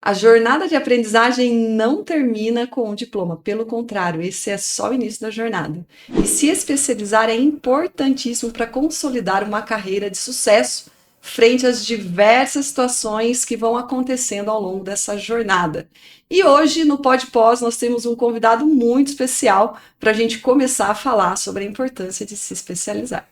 A jornada de aprendizagem não termina com o diploma, pelo contrário, esse é só o início da jornada. E se especializar é importantíssimo para consolidar uma carreira de sucesso frente às diversas situações que vão acontecendo ao longo dessa jornada. E hoje, no Pod Pós, nós temos um convidado muito especial para a gente começar a falar sobre a importância de se especializar.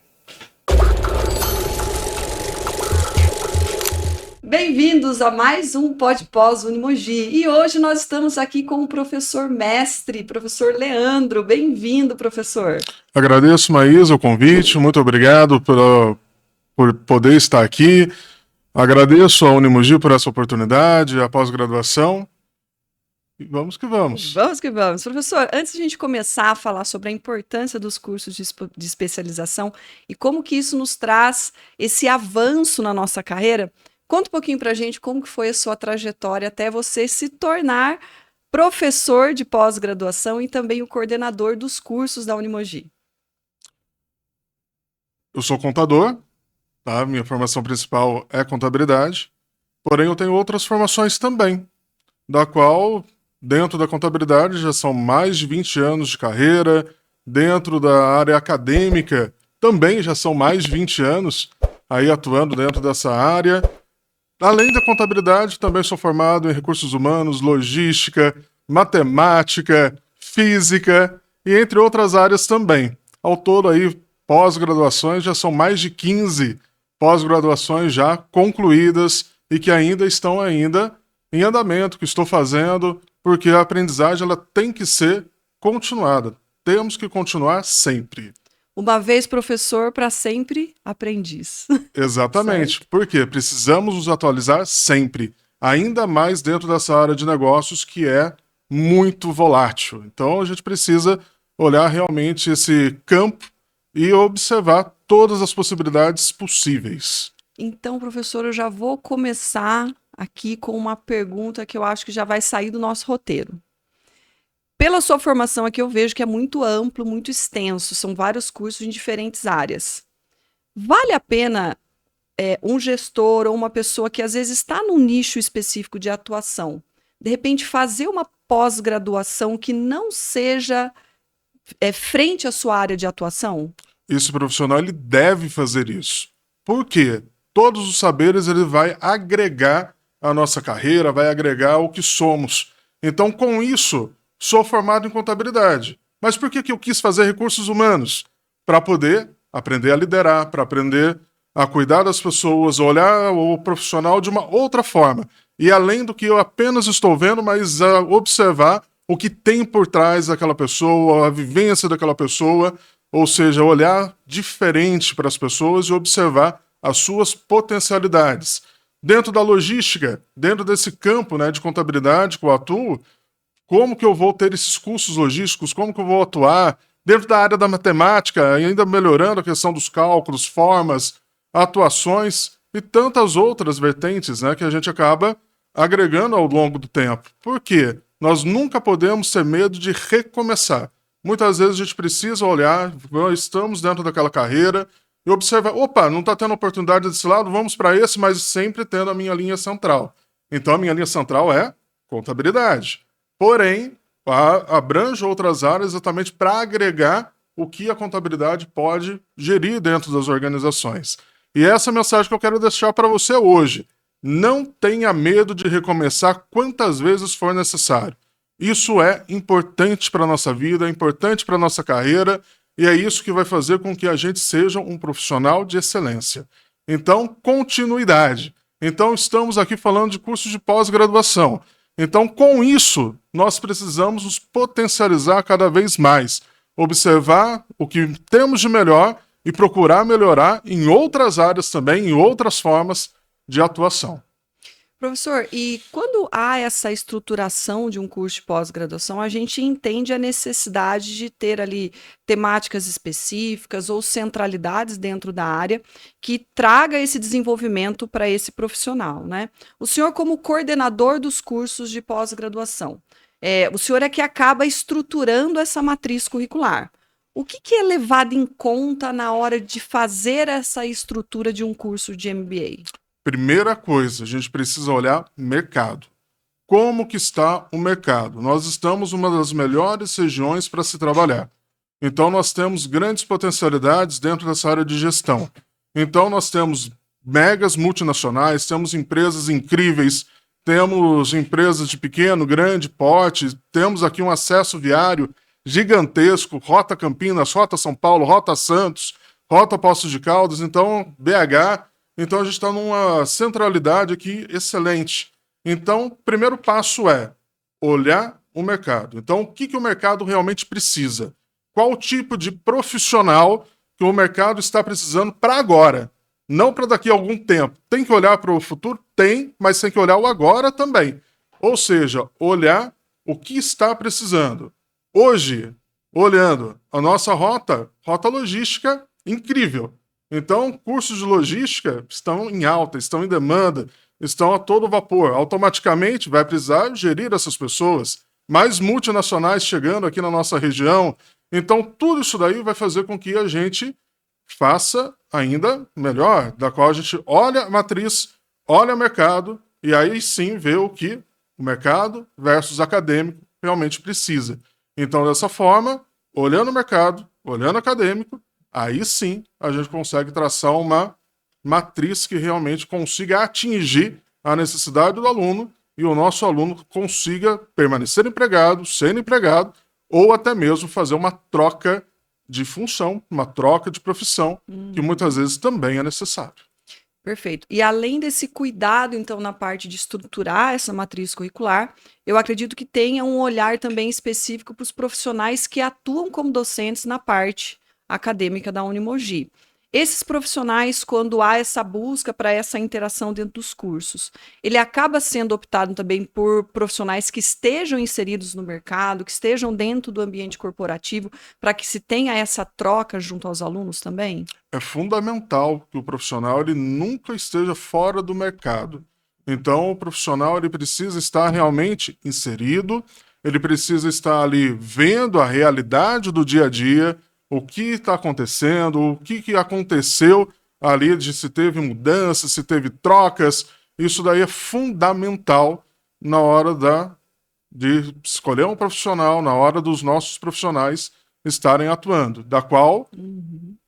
Bem-vindos a mais um Pod Pós Unimogi. E hoje nós estamos aqui com o professor mestre, professor Leandro. Bem-vindo, professor. Agradeço, Maísa, o convite. Muito obrigado por poder estar aqui. Agradeço à Unimogi por essa oportunidade, a pós-graduação. E vamos que vamos. Vamos que vamos. Professor, antes de a gente começar a falar sobre a importância dos cursos de especialização e como que isso nos traz esse avanço na nossa carreira, conta um pouquinho para a gente como que foi a sua trajetória até você se tornar professor de pós-graduação e também o coordenador dos cursos da Unimogi. Eu sou contador, tá? Minha formação principal é contabilidade, porém eu tenho outras formações também, da qual, dentro da contabilidade, já são mais de 20 anos de carreira, dentro da área acadêmica também já são mais de 20 anos aí atuando dentro dessa área. Além da contabilidade, também sou formado em recursos humanos, logística, matemática, física e entre outras áreas também. Ao todo aí, pós-graduações, já são mais de 15 pós-graduações já concluídas e que ainda estão em andamento, que estou fazendo, porque a aprendizagem ela tem que ser continuada. Temos que continuar sempre. Uma vez professor, para sempre aprendiz. Exatamente. Certo. Por quê? Precisamos nos atualizar sempre, ainda mais dentro dessa área de negócios que é muito volátil. Então a gente precisa olhar realmente esse campo e observar todas as possibilidades possíveis. Então, professor, eu já vou começar aqui com uma pergunta que eu acho que já vai sair do nosso roteiro. Pela sua formação aqui, eu vejo que é muito amplo, muito extenso, são vários cursos em diferentes áreas. Vale a pena um gestor ou uma pessoa que às vezes está num nicho específico de atuação, de repente fazer uma pós-graduação que não seja frente à sua área de atuação? Esse profissional ele deve fazer isso. Por quê? Todos os saberes ele vai agregar a nossa carreira, vai agregar o que somos. Então, com isso, sou formado em contabilidade. Mas por que eu quis fazer recursos humanos? Para poder aprender a liderar, para aprender a cuidar das pessoas, olhar o profissional de uma outra forma. E além do que eu apenas estou vendo, mas a observar o que tem por trás daquela pessoa, a vivência daquela pessoa, ou seja, olhar diferente para as pessoas e observar as suas potencialidades. Dentro da logística, dentro desse campo, né, de contabilidade que eu atuo, como que eu vou ter esses cursos logísticos, como que eu vou atuar dentro da área da matemática, ainda melhorando a questão dos cálculos, formas, atuações e tantas outras vertentes, né, que a gente acaba agregando ao longo do tempo. Por quê? Nós nunca podemos ter medo de recomeçar. Muitas vezes a gente precisa olhar, estamos dentro daquela carreira e observar, opa, não está tendo oportunidade desse lado, vamos para esse, mas sempre tendo a minha linha central. Então a minha linha central é contabilidade. Porém, abrange outras áreas exatamente para agregar o que a contabilidade pode gerir dentro das organizações. E essa é a mensagem que eu quero deixar para você hoje. Não tenha medo de recomeçar quantas vezes for necessário. Isso é importante para a nossa vida, é importante para a nossa carreira e é isso que vai fazer com que a gente seja um profissional de excelência. Então, continuidade. Então, estamos aqui falando de cursos de pós-graduação. Então, com isso, nós precisamos nos potencializar cada vez mais, observar o que temos de melhor e procurar melhorar em outras áreas também, em outras formas de atuação. Professor, e quando há essa estruturação de um curso de pós-graduação, a gente entende a necessidade de ter ali temáticas específicas ou centralidades dentro da área que traga esse desenvolvimento para esse profissional, né? O senhor, como coordenador dos cursos de pós-graduação, o senhor é que acaba estruturando essa matriz curricular. O que é levado em conta na hora de fazer essa estrutura de um curso de MBA? Primeira coisa, a gente precisa olhar mercado. como que está o mercado. Nós estamos numa das melhores regiões para se trabalhar. Então, nós temos grandes potencialidades dentro dessa área de gestão. Então, nós temos megas multinacionais, temos empresas incríveis, temos empresas de pequeno, grande porte, temos aqui um acesso viário gigantesco, Rota Campinas, Rota São Paulo, Rota Santos, Rota Poços de Caldas, então BH. Então, a gente está numa centralidade aqui excelente. Então, o primeiro passo é olhar o mercado. Então, o que o mercado realmente precisa? Qual o tipo de profissional que o mercado está precisando para agora? Não para daqui a algum tempo. Tem que olhar para o futuro? Tem, mas tem que olhar o agora também. Ou seja, olhar o que está precisando. Hoje, olhando a nossa rota logística incrível. Então, cursos de logística estão em alta, estão em demanda, estão a todo vapor. Automaticamente vai precisar gerir essas pessoas. Mais multinacionais chegando aqui na nossa região. Então, tudo isso daí vai fazer com que a gente faça ainda melhor, da qual a gente olha a matriz, olha o mercado, e aí sim vê o que o mercado versus acadêmico realmente precisa. Então, dessa forma, olhando o mercado, olhando o acadêmico, aí sim a gente consegue traçar uma matriz que realmente consiga atingir a necessidade do aluno e o nosso aluno consiga permanecer empregado, sendo empregado, ou até mesmo fazer uma troca de função, uma troca de profissão, que muitas vezes também é necessário. Perfeito. E além desse cuidado, então, na parte de estruturar essa matriz curricular, eu acredito que tenha um olhar também específico para os profissionais que atuam como docentes na parte acadêmica da Unimogi. Esses profissionais, quando há essa busca para essa interação dentro dos cursos, ele acaba sendo optado também por profissionais que estejam inseridos no mercado, que estejam dentro do ambiente corporativo, para que se tenha essa troca junto aos alunos também? É fundamental que o profissional ele nunca esteja fora do mercado. Então, o profissional ele precisa estar realmente inserido, ele precisa estar ali vendo a realidade do dia a dia, o que está acontecendo, o que aconteceu ali, de se teve mudanças, se teve trocas. Isso daí é fundamental na hora de escolher um profissional, na hora dos nossos profissionais estarem atuando, da qual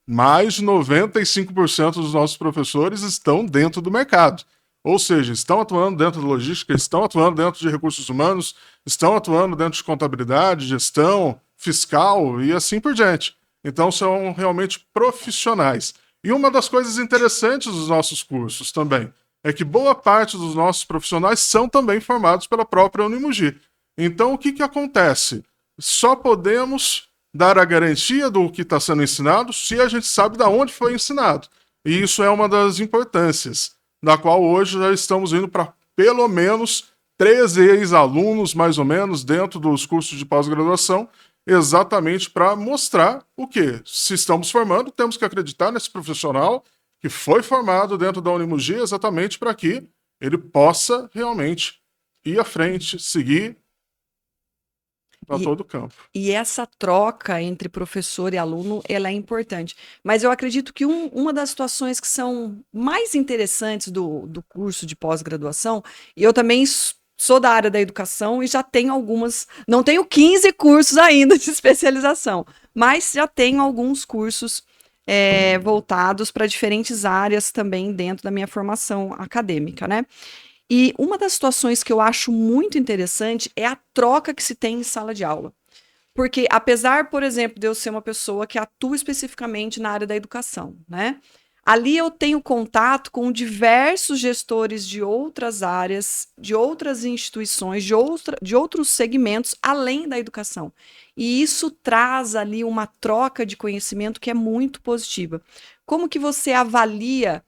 mais de 95% dos nossos professores estão dentro do mercado. Ou seja, estão atuando dentro da logística, estão atuando dentro de recursos humanos, estão atuando dentro de contabilidade, gestão, fiscal e assim por diante. Então, são realmente profissionais. E uma das coisas interessantes dos nossos cursos também é que boa parte dos nossos profissionais são também formados pela própria Unimogi. Então, o que acontece? Só podemos dar a garantia do que está sendo ensinado se a gente sabe de onde foi ensinado. E isso é uma das importâncias, da qual hoje já estamos indo para pelo menos 13 ex-alunos, mais ou menos, dentro dos cursos de pós-graduação, exatamente para mostrar o quê? Se estamos formando, temos que acreditar nesse profissional que foi formado dentro da Unimogi exatamente para que ele possa realmente ir à frente, seguir para todo o campo. E essa troca entre professor e aluno, ela é importante. Mas eu acredito que uma das situações que são mais interessantes do curso de pós-graduação, e eu também sou da área da educação e já tenho algumas, não tenho 15 cursos ainda de especialização, mas já tenho alguns cursos voltados para diferentes áreas também dentro da minha formação acadêmica, né? E uma das situações que eu acho muito interessante é a troca que se tem em sala de aula. Porque apesar, por exemplo, de eu ser uma pessoa que atua especificamente na área da educação, né? Ali eu tenho contato com diversos gestores de outras áreas, de outras instituições, de outros segmentos além da educação. E isso traz ali uma troca de conhecimento que é muito positiva. Como que você avalia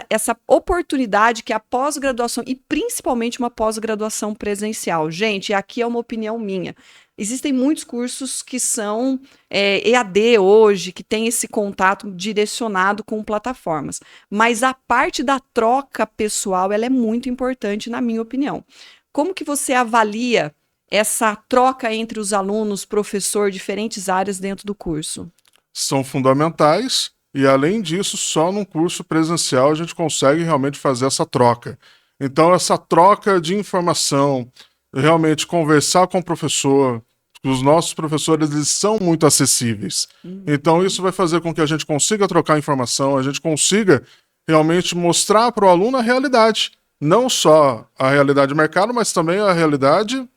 essa oportunidade que é a pós-graduação, e principalmente uma pós-graduação presencial? Gente, aqui é uma opinião minha. Existem muitos cursos que são EAD hoje, que tem esse contato direcionado com plataformas. Mas a parte da troca pessoal, ela é muito importante, na minha opinião. Como que você avalia essa troca entre os alunos, professor, diferentes áreas dentro do curso? São fundamentais e, além disso, só num curso presencial a gente consegue realmente fazer essa troca. Então, essa troca de informação, realmente conversar com o professor, os nossos professores eles são muito acessíveis. Então, isso vai fazer com que a gente consiga trocar informação, a gente consiga realmente mostrar para o aluno a realidade. Não só a realidade do mercado, mas também a realidade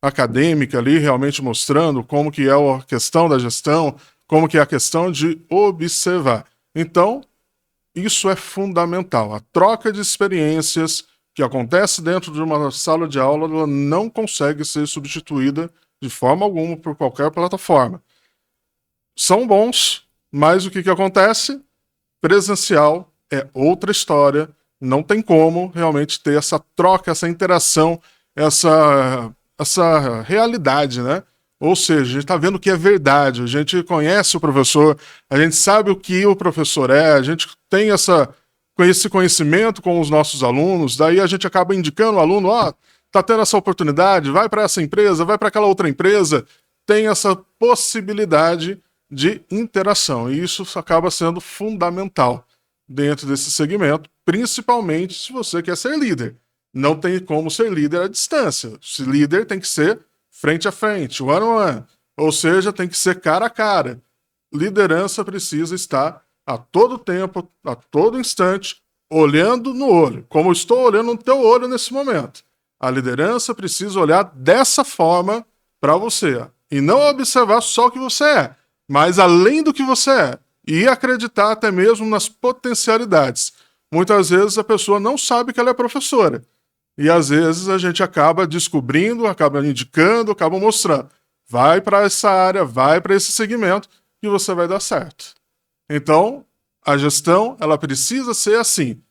acadêmica ali, realmente mostrando como que é a questão da gestão, como que é a questão de observar. Então, isso é fundamental. A troca de experiências que acontece dentro de uma sala de aula, ela não consegue ser substituída de forma alguma por qualquer plataforma. São bons, mas o que acontece? Presencial é outra história, não tem como realmente ter essa troca, essa interação, essa realidade, né? Ou seja, a gente está vendo que é verdade, a gente conhece o professor, a gente sabe o que o professor é, a gente tem esse conhecimento com os nossos alunos, daí a gente acaba indicando o aluno, tá tendo essa oportunidade, vai para essa empresa, vai para aquela outra empresa, tem essa possibilidade de interação, e isso acaba sendo fundamental dentro desse segmento, principalmente se você quer ser líder. Não tem como ser líder à distância. Se líder tem que ser frente a frente, one on one. Ou seja, tem que ser cara a cara. Liderança precisa estar a todo tempo, a todo instante, olhando no olho, como eu estou olhando no teu olho nesse momento. A liderança precisa olhar dessa forma para você. E não observar só o que você é, mas além do que você é. E acreditar até mesmo nas potencialidades. Muitas vezes a pessoa não sabe que ela é professora. E às vezes a gente acaba descobrindo, acaba indicando, acaba mostrando. Vai para essa área, vai para esse segmento que você vai dar certo. Então, a gestão, ela precisa ser assim.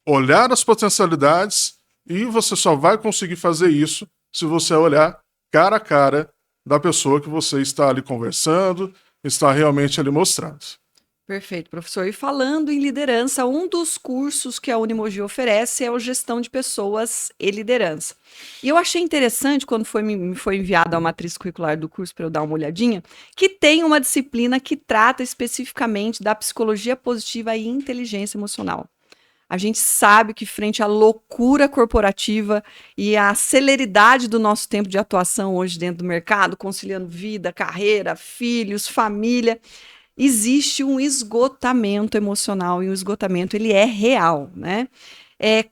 Olhar as potencialidades e você só vai conseguir fazer isso se você olhar cara a cara da pessoa que você está ali conversando, está realmente ali mostrando. Perfeito, professor. E falando em liderança, um dos cursos que a Unimogi oferece é o Gestão de Pessoas e Liderança. E eu achei interessante, quando me foi enviada a matriz curricular do curso para eu dar uma olhadinha, que tem uma disciplina que trata especificamente da psicologia positiva e inteligência emocional. A gente sabe que frente à loucura corporativa e à celeridade do nosso tempo de atuação hoje dentro do mercado, conciliando vida, carreira, filhos, família, existe um esgotamento emocional e o esgotamento ele é real, né?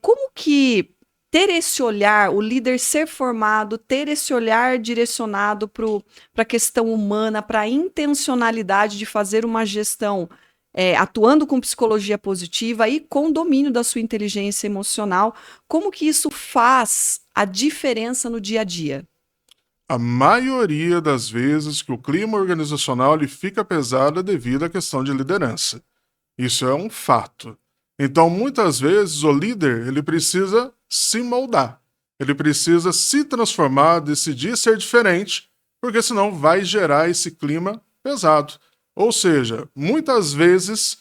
Como que ter esse olhar, o líder ser formado, ter esse olhar direcionado para a questão humana, para a intencionalidade de fazer uma gestão atuando com psicologia positiva e com domínio da sua inteligência emocional, como que isso faz a diferença no dia a dia? A maioria das vezes que o clima organizacional ele fica pesado é devido à questão de liderança. Isso é um fato. Então, muitas vezes, o líder ele precisa se moldar. Ele precisa se transformar, decidir ser diferente, porque senão vai gerar esse clima pesado. Ou seja, muitas vezes,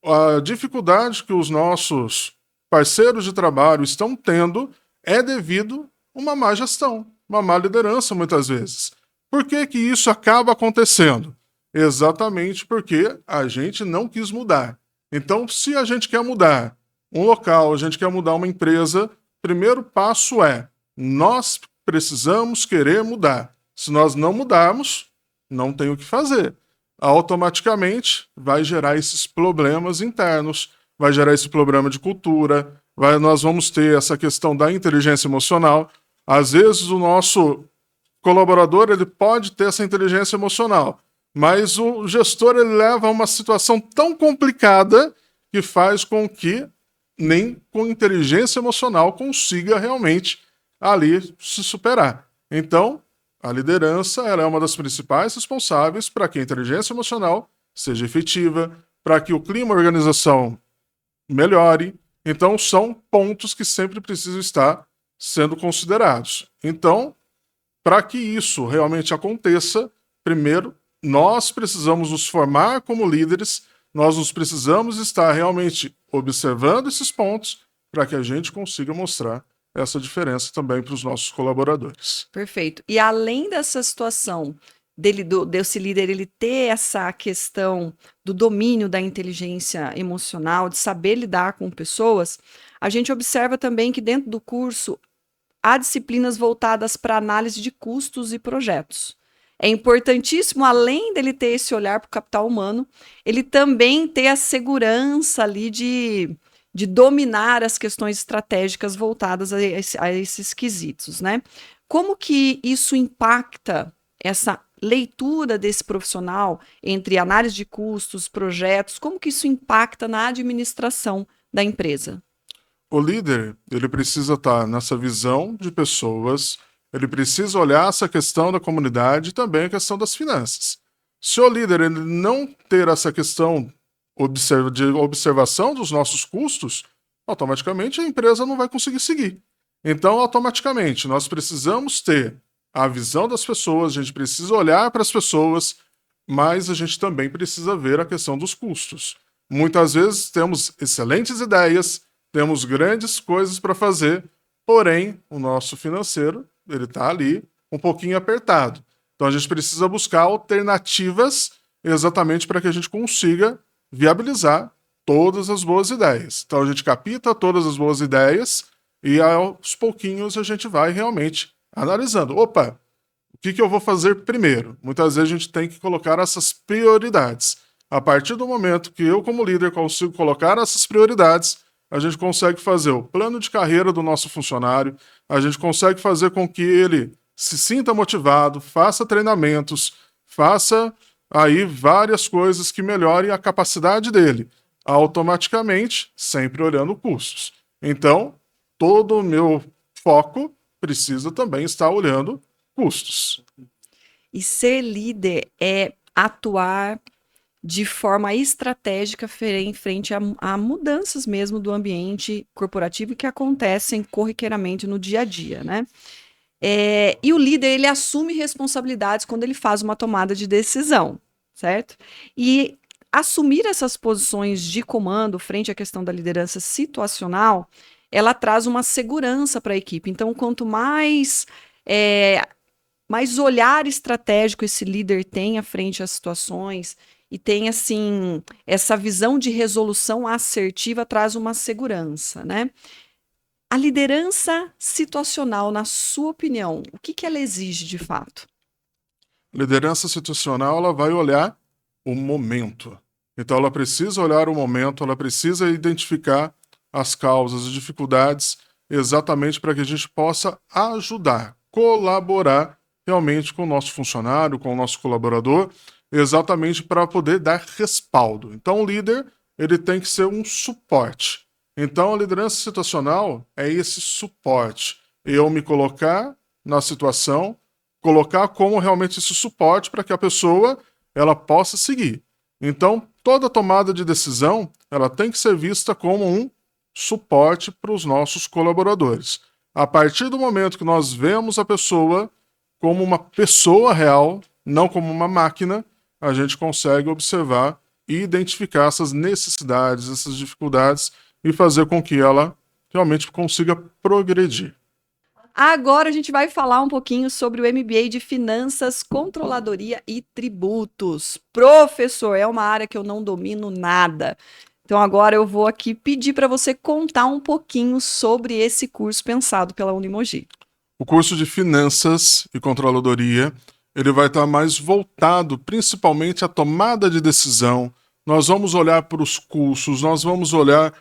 a dificuldade que os nossos parceiros de trabalho estão tendo é devido a uma má gestão, uma má liderança, muitas vezes. Por que que isso acaba acontecendo? Exatamente porque a gente não quis mudar. Então, se a gente quer mudar um local, a gente quer mudar uma empresa, primeiro passo é nós precisamos querer mudar. Se nós não mudarmos, não tem o que fazer. Automaticamente vai gerar esses problemas internos, vai gerar esse problema de cultura, nós vamos ter essa questão da inteligência emocional. Às vezes o nosso colaborador ele pode ter essa inteligência emocional, mas o gestor ele leva a uma situação tão complicada que faz com que nem com inteligência emocional consiga realmente ali se superar. Então, a liderança ela é uma das principais responsáveis para que a inteligência emocional seja efetiva, para que o clima da organização melhore. Então, são pontos que sempre precisam estar sendo considerados. Então, para que isso realmente aconteça, primeiro, nós precisamos nos formar como líderes, nós nos precisamos estar realmente observando esses pontos para que a gente consiga mostrar essa diferença também para os nossos colaboradores. Perfeito. E além dessa situação desse líder ele ter essa questão do domínio da inteligência emocional, de saber lidar com pessoas, a gente observa também que dentro do curso há disciplinas voltadas para análise de custos e projetos. É importantíssimo, além dele ter esse olhar para o capital humano, ele também ter a segurança ali de dominar as questões estratégicas voltadas a esses quesitos, né? Como que isso impacta essa leitura desse profissional entre análise de custos, projetos, como que isso impacta na administração da empresa? O líder, ele precisa estar nessa visão de pessoas, ele precisa olhar essa questão da comunidade e também a questão das finanças. Se o líder ele não ter essa questão de observação dos nossos custos, automaticamente a empresa não vai conseguir seguir. Então, automaticamente, nós precisamos ter a visão das pessoas, a gente precisa olhar para as pessoas, mas a gente também precisa ver a questão dos custos. Muitas vezes temos excelentes ideias, temos grandes coisas para fazer, porém, o nosso financeiro ele está ali um pouquinho apertado. Então, a gente precisa buscar alternativas exatamente para que a gente consiga viabilizar todas as boas ideias. Então, a gente capta todas as boas ideias e, aos pouquinhos, a gente vai realmente analisando. Opa, o que eu vou fazer primeiro? Muitas vezes a gente tem que colocar essas prioridades. A partir do momento que eu, como líder, consigo colocar essas prioridades, a gente consegue fazer o plano de carreira do nosso funcionário, a gente consegue fazer com que ele se sinta motivado, faça treinamentos, faça aí várias coisas que melhorem a capacidade dele, automaticamente, sempre olhando custos. Então, todo o meu foco precisa também estar olhando custos. E ser líder é atuar de forma estratégica em frente a mudanças mesmo do ambiente corporativo que acontecem corriqueiramente no dia a dia, né? E o líder, ele assume responsabilidades quando ele faz uma tomada de decisão, certo? E assumir essas posições de comando frente à questão da liderança situacional, ela traz uma segurança para a equipe. Então, quanto mais olhar estratégico esse líder tem à frente às situações e tem, assim, essa visão de resolução assertiva, traz uma segurança, né? A liderança situacional, na sua opinião, o que ela exige de fato? Liderança situacional, ela vai olhar o momento. Então, ela precisa olhar o momento, ela precisa identificar as causas, as dificuldades, exatamente para que a gente possa ajudar, colaborar realmente com o nosso funcionário, com o nosso colaborador, exatamente para poder dar respaldo. Então, o líder, ele tem que ser um suporte. Então, a liderança situacional é esse suporte. Eu me colocar na situação, colocar como realmente esse suporte para que a pessoa ela possa seguir. Então, toda tomada de decisão, ela tem que ser vista como um suporte para os nossos colaboradores. A partir do momento que nós vemos a pessoa como uma pessoa real, não como uma máquina, a gente consegue observar e identificar essas necessidades, essas dificuldades e fazer com que ela realmente consiga progredir. Agora a gente vai falar um pouquinho sobre o MBA de Finanças, Controladoria e Tributos. Professor, é uma área que eu não domino nada. Então agora eu vou aqui pedir para você contar um pouquinho sobre esse curso pensado pela Unimogi. O curso de Finanças e Controladoria, ele vai estar mais voltado principalmente à tomada de decisão. Nós vamos olhar para os custos, nós vamos olhar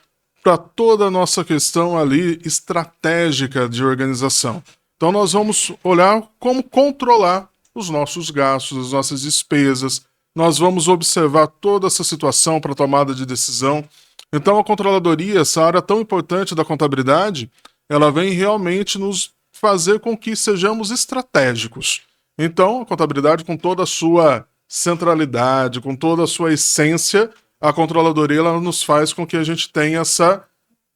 para toda a nossa questão ali estratégica de organização. Então nós vamos olhar como controlar os nossos gastos, as nossas despesas, nós vamos observar toda essa situação para tomada de decisão. Então a controladoria, essa área tão importante da contabilidade, ela vem realmente nos fazer com que sejamos estratégicos. Então a contabilidade, com toda a sua centralidade, com toda a sua essência, a controladoria ela nos faz com que a gente tenha essa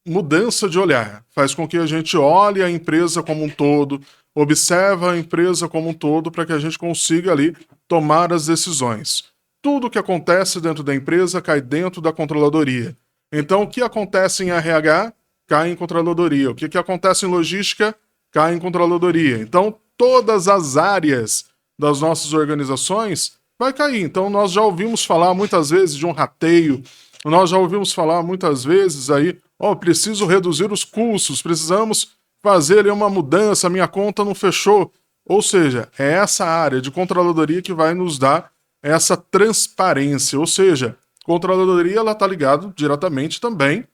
mudança de olhar, faz com que a gente olhe a empresa como um todo, observa a empresa como um todo para que a gente consiga ali tomar as decisões. Tudo que acontece dentro da empresa cai dentro da controladoria. Então, o que acontece em RH cai em controladoria. O que acontece em logística cai em controladoria. Então, todas as áreas das nossas organizações vai cair. Então, nós já ouvimos falar muitas vezes de um rateio, nós já ouvimos falar muitas vezes aí Preciso reduzir os custos, precisamos fazer ali uma mudança, minha conta não fechou. Ou seja, é essa área de controladoria que vai nos dar essa transparência. Ou seja, controladoria está ligado diretamente também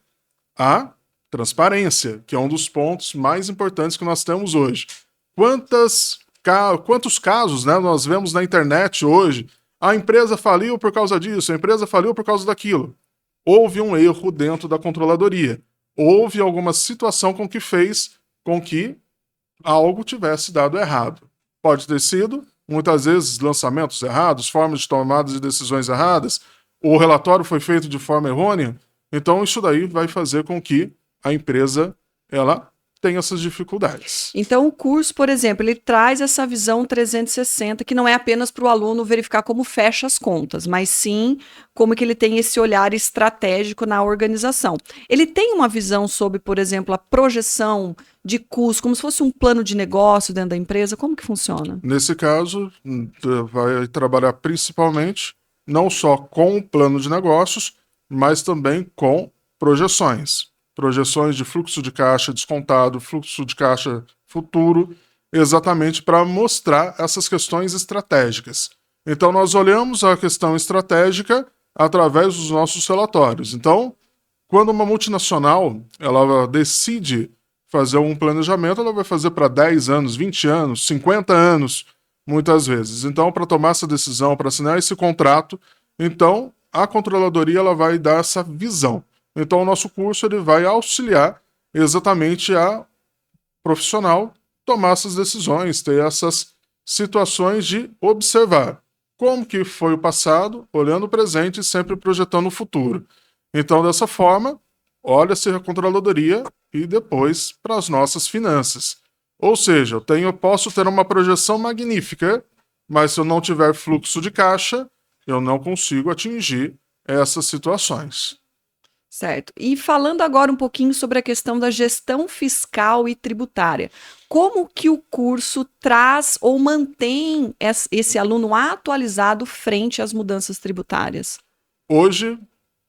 à transparência, que é um dos pontos mais importantes que nós temos hoje. Quantos casos, né, nós vemos na internet hoje? A empresa faliu por causa disso, a empresa faliu por causa daquilo. Houve um erro dentro da controladoria. Houve alguma situação com que fez com que algo tivesse dado errado. Pode ter sido, muitas vezes, lançamentos errados, formas de tomada de decisões erradas, o relatório foi feito de forma errônea. Então, isso daí vai fazer com que a empresa ela tem essas dificuldades. Então, o curso, por exemplo, ele traz essa visão 360, que não é apenas para o aluno verificar como fecha as contas, mas sim como que ele tem esse olhar estratégico na organização. Ele tem uma visão sobre, por exemplo, a projeção de custo, como se fosse um plano de negócio dentro da empresa. Como que funciona? Nesse caso, vai trabalhar principalmente não só com o plano de negócios, mas também com projeções. Projeções de fluxo de caixa descontado, fluxo de caixa futuro, exatamente para mostrar essas questões estratégicas. Então, nós olhamos a questão estratégica através dos nossos relatórios. Então, quando uma multinacional ela decide fazer um planejamento, ela vai fazer para 10 anos, 20 anos, 50 anos, muitas vezes. Então, para tomar essa decisão, para assinar esse contrato, então a controladoria ela vai dar essa visão. Então, o nosso curso ele vai auxiliar exatamente a profissional tomar essas decisões, ter essas situações de observar como que foi o passado, olhando o presente e sempre projetando o futuro. Então, dessa forma, olha-se a controladoria e depois para as nossas finanças. Ou seja, eu posso ter uma projeção magnífica, mas se eu não tiver fluxo de caixa, eu não consigo atingir essas situações. Certo. E falando agora um pouquinho sobre a questão da gestão fiscal e tributária, como que o curso traz ou mantém esse aluno atualizado frente às mudanças tributárias? Hoje,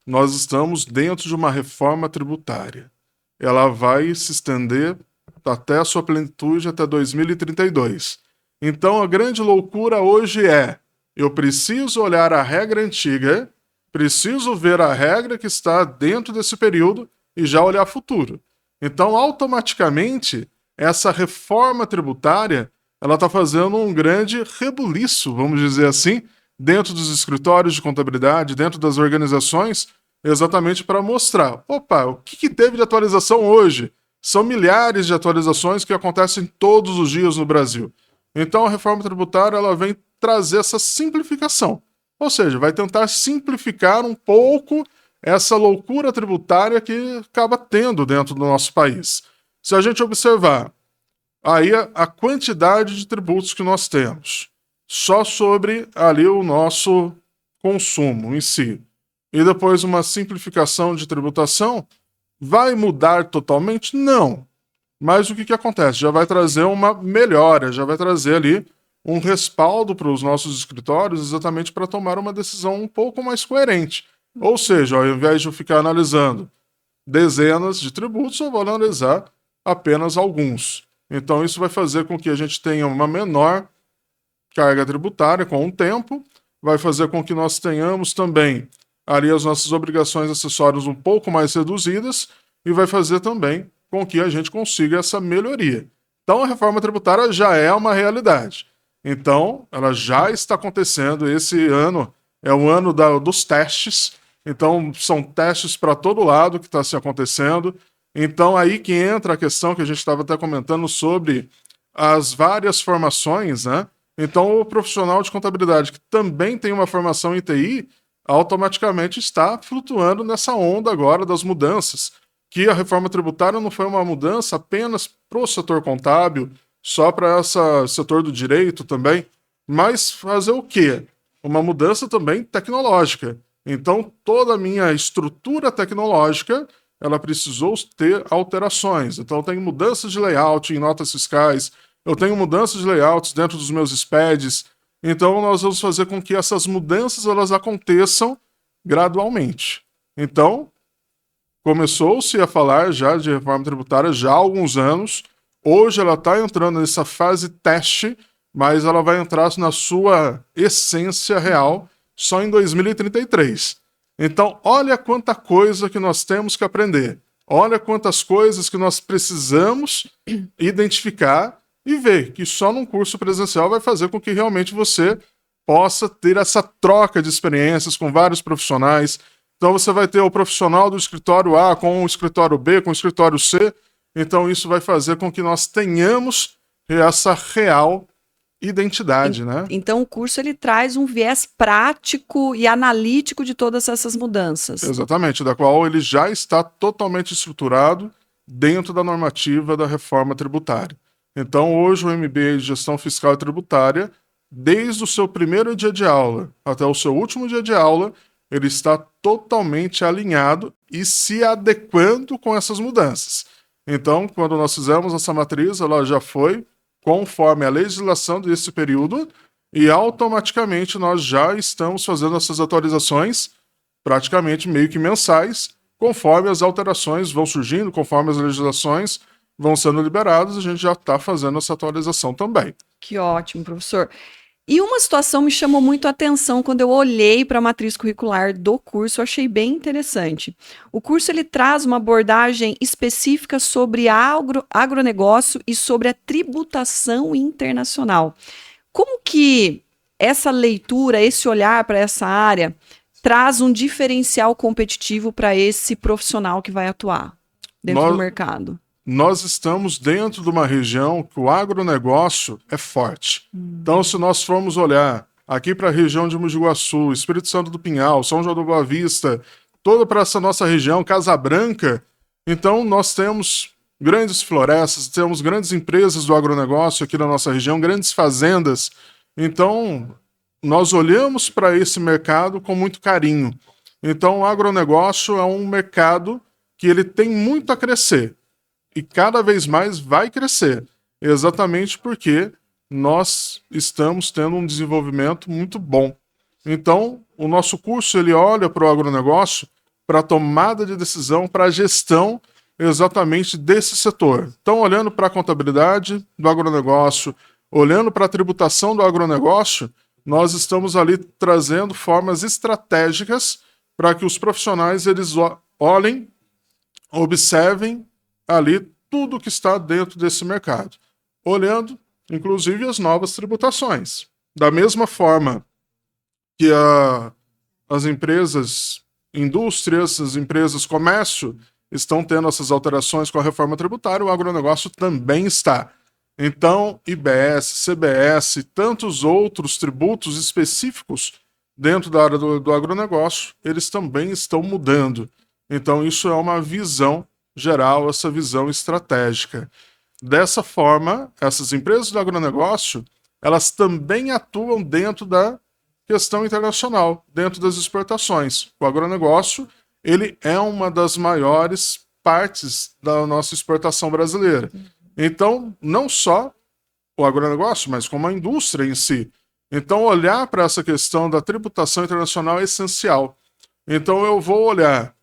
nós estamos dentro de uma reforma tributária. Ela vai se estender até a sua plenitude até 2032. Então, a grande loucura hoje é: eu preciso olhar a regra antiga, preciso ver a regra que está dentro desse período e já olhar futuro. Então, automaticamente, essa reforma tributária ela está fazendo um grande rebuliço, vamos dizer assim, dentro dos escritórios de contabilidade, dentro das organizações, exatamente para mostrar, o que teve de atualização hoje? São milhares de atualizações que acontecem todos os dias no Brasil. Então, a reforma tributária ela vem trazer essa simplificação. Ou seja, vai tentar simplificar um pouco essa loucura tributária que acaba tendo dentro do nosso país. Se a gente observar aí a quantidade de tributos que nós temos, só sobre ali o nosso consumo em si, e depois uma simplificação de tributação, vai mudar totalmente? Não. Mas o que acontece? Já vai trazer uma melhora, já vai trazer ali um respaldo para os nossos escritórios exatamente para tomar uma decisão um pouco mais coerente. Ou seja, ao invés de eu ficar analisando dezenas de tributos, eu vou analisar apenas alguns. Então, isso vai fazer com que a gente tenha uma menor carga tributária com o tempo, vai fazer com que nós tenhamos também ali as nossas obrigações acessórias um pouco mais reduzidas e vai fazer também com que a gente consiga essa melhoria. Então, a reforma tributária já é uma realidade. Então, ela já está acontecendo. Esse ano é o ano dos testes. Então, são testes para todo lado que está se acontecendo. Então, aí que entra a questão que a gente estava até comentando sobre as várias formações, né? Então, o profissional de contabilidade que também tem uma formação em TI, automaticamente está flutuando nessa onda agora das mudanças. Que a reforma tributária não foi uma mudança apenas para o setor contábil, só para esse setor do direito também, mas fazer o quê? Uma mudança também tecnológica. Então, toda a minha estrutura tecnológica, ela precisou ter alterações. Então, eu tenho mudanças de layout em notas fiscais, eu tenho mudanças de layouts dentro dos meus SPEDs. Então, nós vamos fazer com que essas mudanças elas aconteçam gradualmente. Então, começou-se a falar já de reforma tributária já há alguns anos. Hoje ela está entrando nessa fase teste, mas ela vai entrar na sua essência real só em 2033. Então, olha quanta coisa que nós temos que aprender. Olha quantas coisas que nós precisamos identificar e ver que só num curso presencial vai fazer com que realmente você possa ter essa troca de experiências com vários profissionais. Então você vai ter o profissional do escritório A com o escritório B, com o escritório C. Então isso vai fazer com que nós tenhamos essa real identidade, né? Então o curso ele traz um viés prático e analítico de todas essas mudanças. Exatamente, da qual ele já está totalmente estruturado dentro da normativa da reforma tributária. Então hoje o MBA de Gestão Fiscal e Tributária, desde o seu primeiro dia de aula até o seu último dia de aula, ele está totalmente alinhado e se adequando com essas mudanças. Então, quando nós fizemos essa matriz, ela já foi conforme a legislação desse período e automaticamente nós já estamos fazendo essas atualizações praticamente meio que mensais, conforme as alterações vão surgindo, conforme as legislações vão sendo liberadas, a gente já está fazendo essa atualização também. Que ótimo, professor. E uma situação me chamou muito a atenção quando eu olhei para a matriz curricular do curso, eu achei bem interessante. O curso ele traz uma abordagem específica sobre agronegócio e sobre a tributação internacional. Como que essa leitura, esse olhar para essa área traz um diferencial competitivo para esse profissional que vai atuar dentro do mercado? Nós estamos dentro de uma região que o agronegócio é forte. Então, se nós formos olhar aqui para a região de Mogi Guaçu, Espírito Santo do Pinhal, São João do Boa Vista, toda para essa nossa região, Casa Branca, então nós temos grandes florestas, temos grandes empresas do agronegócio aqui na nossa região, grandes fazendas. Então, nós olhamos para esse mercado com muito carinho. Então, o agronegócio é um mercado que ele tem muito a crescer. E cada vez mais vai crescer, exatamente porque nós estamos tendo um desenvolvimento muito bom. Então, o nosso curso ele olha para o agronegócio, para a tomada de decisão, para a gestão exatamente desse setor. Então, olhando para a contabilidade do agronegócio, olhando para a tributação do agronegócio, nós estamos ali trazendo formas estratégicas para que os profissionais eles olhem, observem ali tudo que está dentro desse mercado, olhando, inclusive, as novas tributações. Da mesma forma que as empresas, indústrias, as empresas comércio estão tendo essas alterações com a reforma tributária, o agronegócio também está. Então, IBS, CBS e tantos outros tributos específicos dentro da área do agronegócio, eles também estão mudando. Então, isso é uma visão geral, essa visão estratégica. Dessa forma, essas empresas do agronegócio, elas também atuam dentro da questão internacional, dentro das exportações. O agronegócio, ele é uma das maiores partes da nossa exportação brasileira. Então, não só o agronegócio, mas como a indústria em si. Então, olhar para essa questão da tributação internacional é essencial. Então, eu vou olhar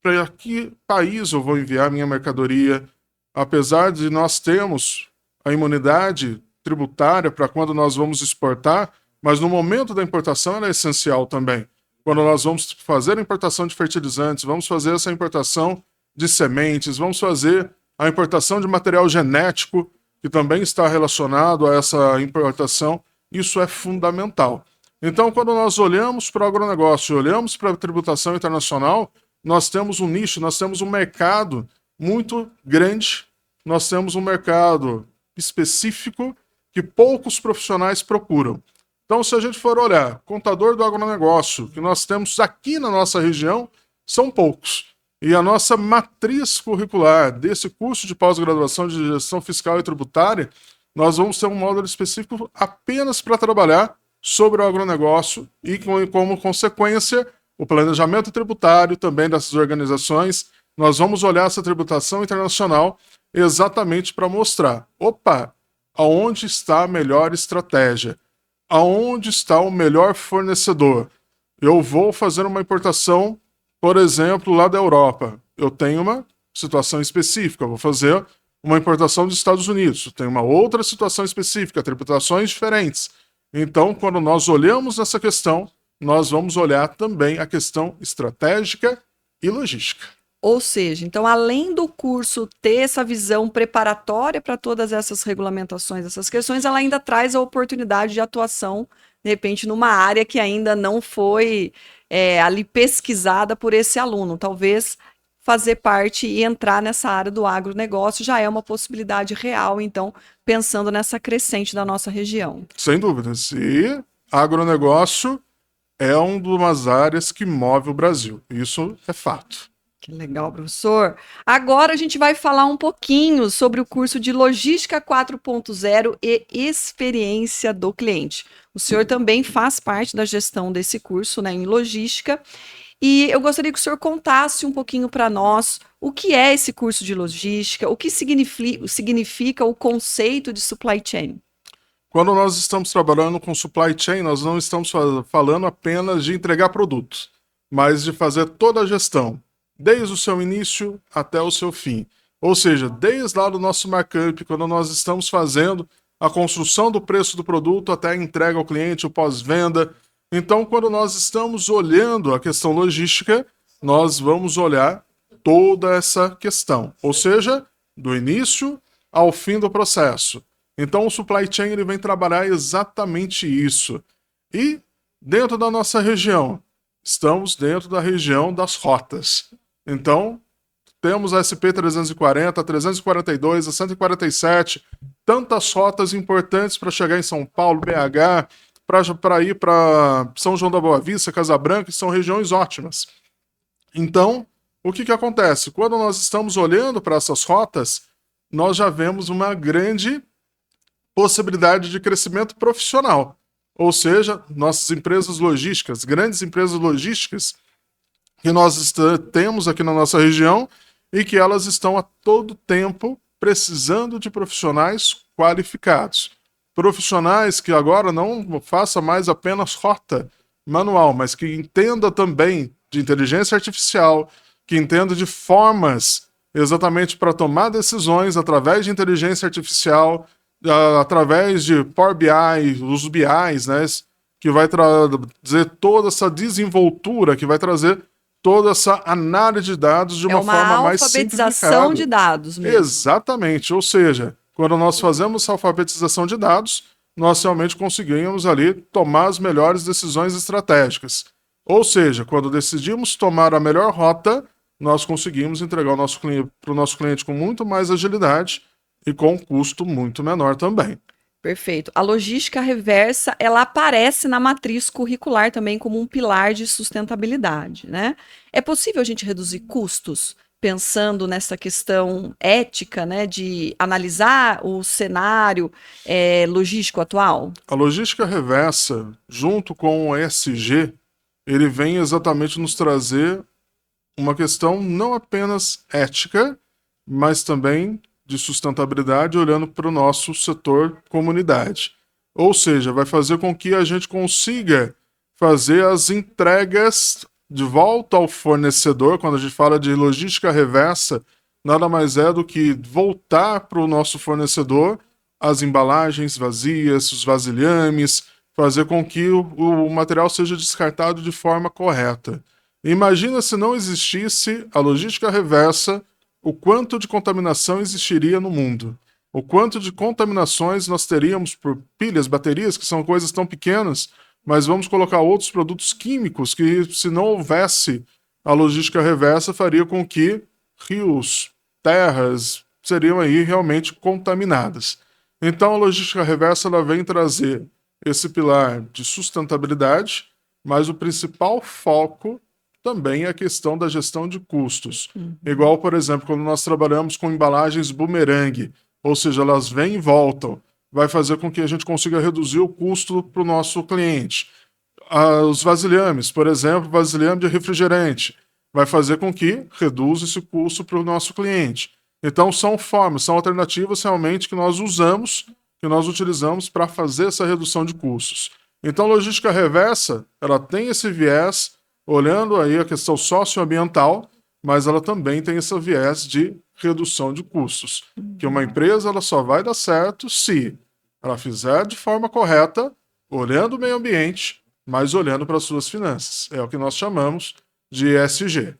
para que país eu vou enviar minha mercadoria, apesar de nós termos a imunidade tributária para quando nós vamos exportar, mas no momento da importação ela é essencial também. Quando nós vamos fazer a importação de fertilizantes, vamos fazer essa importação de sementes, vamos fazer a importação de material genético, que também está relacionado a essa importação, isso é fundamental. Então, quando nós olhamos para o agronegócio, olhamos para a tributação internacional, nós temos um nicho, nós temos um mercado muito grande, nós temos um mercado específico que poucos profissionais procuram. Então, se a gente for olhar, contador do agronegócio, que nós temos aqui na nossa região, são poucos. E a nossa matriz curricular desse curso de pós-graduação de Gestão Fiscal e Tributária, nós vamos ter um módulo específico apenas para trabalhar sobre o agronegócio e, como consequência, o planejamento tributário também dessas organizações. Nós vamos olhar essa tributação internacional exatamente para mostrar, aonde está a melhor estratégia? Aonde está o melhor fornecedor? Eu vou fazer uma importação Por exemplo, lá da Europa, eu tenho uma situação específica, eu vou fazer uma importação dos Estados Unidos, eu tenho uma outra situação específica, tributações diferentes. Então, quando nós olhamos essa questão, nós vamos olhar também a questão estratégica e logística. Ou seja, então, além do curso ter essa visão preparatória para todas essas regulamentações, essas questões, ela ainda traz a oportunidade de atuação, de repente, numa área que ainda não foi ali pesquisada por esse aluno. Talvez fazer parte e entrar nessa área do agronegócio já é uma possibilidade real, então, pensando nessa crescente da nossa região. Sem dúvidas. E agronegócio é uma das áreas que move o Brasil. Isso é fato. Que legal, professor. Agora a gente vai falar um pouquinho sobre o curso de Logística 4.0 e Experiência do Cliente. O senhor também faz parte da gestão desse curso, né, em logística. E eu gostaria que o senhor contasse um pouquinho para nós o que é esse curso de logística, o que significa o conceito de supply chain. Quando nós estamos trabalhando com supply chain, nós não estamos falando apenas de entregar produtos, mas de fazer toda a gestão, desde o seu início até o seu fim. Ou seja, desde lá do nosso markup, quando nós estamos fazendo a construção do preço do produto até a entrega ao cliente, o pós-venda. Então, quando nós estamos olhando a questão logística, nós vamos olhar toda essa questão. Ou seja, do início ao fim do processo. Então, o supply chain ele vem trabalhar exatamente isso. E, dentro da nossa região, estamos dentro da região das rotas. Então, temos a SP-340, a 342, a 147, tantas rotas importantes para chegar em São Paulo, BH, para ir para São João da Boa Vista, Casa Branca, que são regiões ótimas. Então, o que acontece? Quando nós estamos olhando para essas rotas, nós já vemos uma grande possibilidade de crescimento profissional. Ou seja, nossas empresas logísticas, grandes empresas logísticas, que nós temos aqui na nossa região e que elas estão a todo tempo precisando de profissionais qualificados. Profissionais que agora não façam mais apenas rota manual, mas que entenda também de inteligência artificial, que entenda de formas exatamente para tomar decisões através de inteligência artificial, através de Power BI, os BIs, né, que vai trazer toda essa desenvoltura, que vai trazer toda essa análise de dados de uma forma mais simplificada. Alfabetização de dados mesmo. Exatamente, ou seja, quando nós fazemos essa alfabetização de dados, nós realmente conseguimos ali tomar as melhores decisões estratégicas. Ou seja, quando decidimos tomar a melhor rota, nós conseguimos entregar para o nosso cliente com muito mais agilidade e com um custo muito menor também. Perfeito. A logística reversa, ela aparece na matriz curricular também como um pilar de sustentabilidade, né? É possível a gente reduzir custos pensando nessa questão ética, né, de analisar o cenário logístico atual? A logística reversa, junto com o ESG, ele vem exatamente nos trazer uma questão não apenas ética, mas também de sustentabilidade, olhando para o nosso setor comunidade. Ou seja, vai fazer com que a gente consiga fazer as entregas de volta ao fornecedor. Quando a gente fala de logística reversa, nada mais é do que voltar para o nosso fornecedor as embalagens vazias, os vasilhames, fazer com que o material seja descartado de forma correta. Imagina se não existisse a logística reversa, o quanto de contaminação existiria no mundo. O quanto de contaminações nós teríamos por pilhas, baterias, que são coisas tão pequenas, mas vamos colocar outros produtos químicos que, se não houvesse a logística reversa, faria com que rios, terras seriam aí realmente contaminadas. Então a logística reversa ela vem trazer esse pilar de sustentabilidade, mas o principal foco também é a questão da gestão de custos. Igual, por exemplo, quando nós trabalhamos com embalagens boomerang, ou seja, elas vêm e voltam, vai fazer com que a gente consiga reduzir o custo para o nosso cliente. Os vasilhames, por exemplo, vasilhame de refrigerante, vai fazer com que reduza esse custo para o nosso cliente. Então, são formas, são alternativas realmente que nós usamos, que nós utilizamos para fazer essa redução de custos. Então, a logística reversa, ela tem esse viés, olhando aí a questão socioambiental, mas ela também tem esse viés de redução de custos. Que uma empresa ela só vai dar certo se ela fizer de forma correta, olhando o meio ambiente, mas olhando para as suas finanças. É o que nós chamamos de ESG.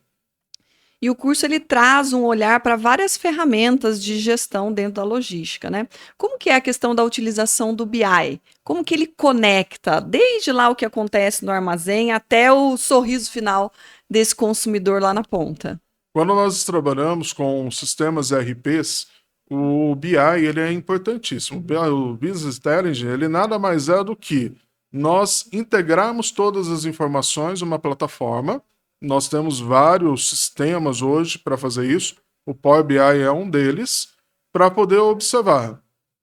E o curso ele traz um olhar para várias ferramentas de gestão dentro da logística, né? Como que é a questão da utilização do BI? Como que ele conecta desde lá o que acontece no armazém até o sorriso final desse consumidor lá na ponta? Quando nós trabalhamos com sistemas ERPs, o BI ele é importantíssimo. O Business Intelligence ele nada mais é do que nós integrarmos todas as informações numa plataforma. Nós temos vários sistemas hoje para fazer isso. O Power BI é um deles, para poder observar.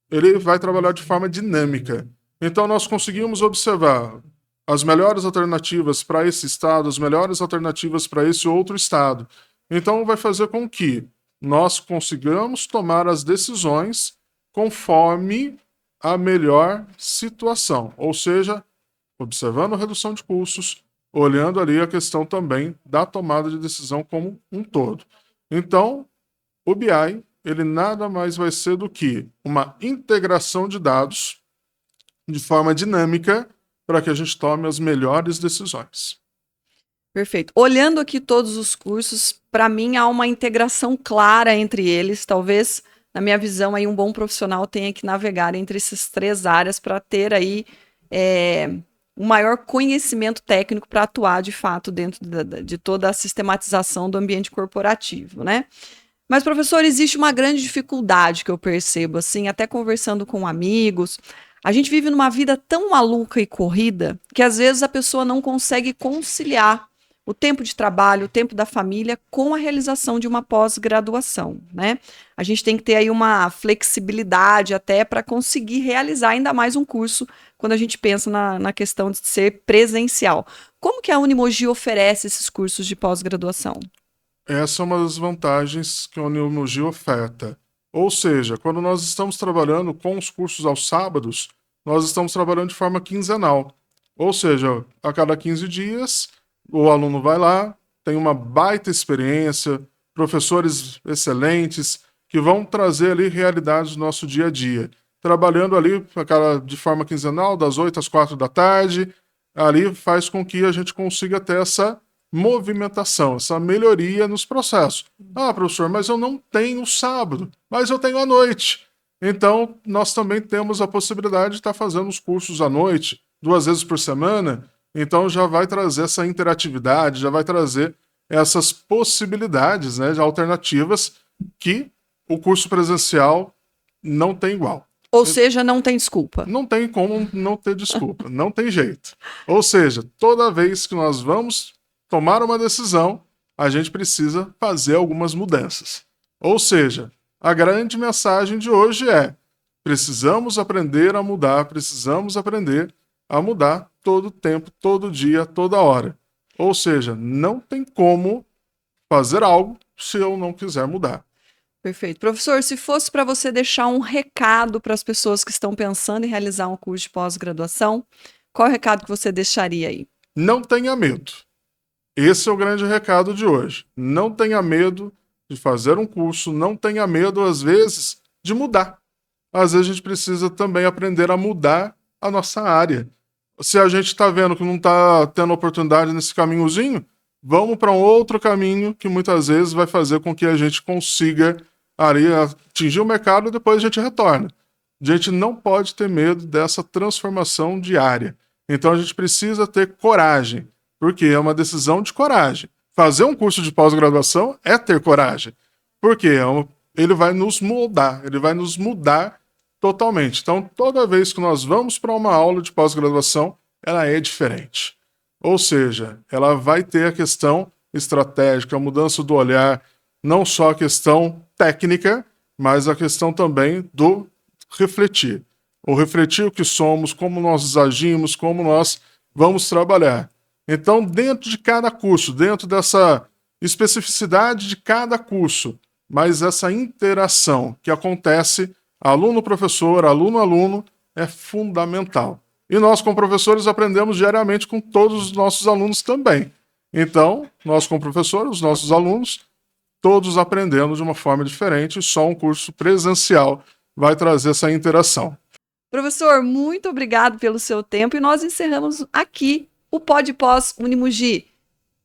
Ele vai trabalhar de forma dinâmica. Então, nós conseguimos observar as melhores alternativas para esse estado, as melhores alternativas para esse outro estado. Então, vai fazer com que nós consigamos tomar as decisões conforme a melhor situação. Ou seja, observando a redução de custos, olhando ali a questão também da tomada de decisão como um todo. Então, o BI, ele nada mais vai ser do que uma integração de dados de forma dinâmica para que a gente tome as melhores decisões. Perfeito. Olhando aqui todos os cursos, para mim há uma integração clara entre eles. Talvez, na minha visão, aí um bom profissional tenha que navegar entre essas três áreas para ter aí um maior conhecimento técnico para atuar de fato dentro de toda a sistematização do ambiente corporativo, né? Mas, professor, existe uma grande dificuldade que eu percebo, assim, até conversando com amigos. A gente vive numa vida tão maluca e corrida que às vezes a pessoa não consegue conciliar o tempo de trabalho, o tempo da família com a realização de uma pós-graduação, né? A gente tem que ter aí uma flexibilidade até para conseguir realizar ainda mais um curso quando a gente pensa na questão de ser presencial. Como que a Unimogi oferece esses cursos de pós-graduação? Essa é uma das vantagens que a Unimogi oferta. Ou seja, quando nós estamos trabalhando com os cursos aos sábados, nós estamos trabalhando de forma quinzenal. Ou seja, a cada 15 dias, o aluno vai lá, tem uma baita experiência, professores excelentes, que vão trazer ali realidades do nosso dia a dia. Trabalhando ali de forma quinzenal, das 8 às 4 da tarde, ali faz com que a gente consiga ter essa movimentação, essa melhoria nos processos. Ah, professor, mas eu não tenho sábado, mas eu tenho à noite. Então, nós também temos a possibilidade de estar fazendo os cursos à noite, 2 vezes por semana. Então, já vai trazer essa interatividade, já vai trazer essas possibilidades, né, de alternativas que o curso presencial não tem igual. Ou seja, não tem desculpa. Não tem como não ter desculpa, não tem jeito. Ou seja, toda vez que nós vamos tomar uma decisão, a gente precisa fazer algumas mudanças. Ou seja, a grande mensagem de hoje é: precisamos aprender a mudar, precisamos aprender a mudar todo tempo, todo dia, toda hora. Ou seja, não tem como fazer algo se eu não quiser mudar. Perfeito. Professor, se fosse para você deixar um recado para as pessoas que estão pensando em realizar um curso de pós-graduação, qual é o recado que você deixaria aí? Não tenha medo. Esse é o grande recado de hoje. Não tenha medo de fazer um curso, não tenha medo, às vezes, de mudar. Às vezes a gente precisa também aprender a mudar a nossa área. Se a gente está vendo que não está tendo oportunidade nesse caminhozinho, vamos para um outro caminho que muitas vezes vai fazer com que a gente consiga ali atingir o mercado e depois a gente retorna. A gente não pode ter medo dessa transformação diária. Então a gente precisa ter coragem, porque é uma decisão de coragem. Fazer um curso de pós-graduação é ter coragem, porque ele vai nos moldar, ele vai nos mudar totalmente. Então, toda vez que nós vamos para uma aula de pós-graduação, ela é diferente. Ou seja, ela vai ter a questão estratégica, a mudança do olhar, não só a questão técnica, mas a questão também do refletir. O refletir o que somos, como nós agimos, como nós vamos trabalhar. Então, dentro de cada curso, dentro dessa especificidade de cada curso, mas essa interação que acontece aluno-professor, aluno-aluno, é fundamental. E nós, como professores, aprendemos diariamente com todos os nossos alunos também. Então, nós como professores, os nossos alunos, todos aprendendo de uma forma diferente, só um curso presencial vai trazer essa interação. Professor, muito obrigado pelo seu tempo e nós encerramos aqui o Pod Pós Unimogi,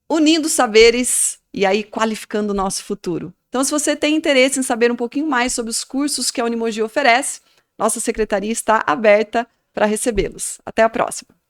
unindo saberes e aí qualificando o nosso futuro. Então, se você tem interesse em saber um pouquinho mais sobre os cursos que a Unimogi oferece, nossa secretaria está aberta para recebê-los. Até a próxima!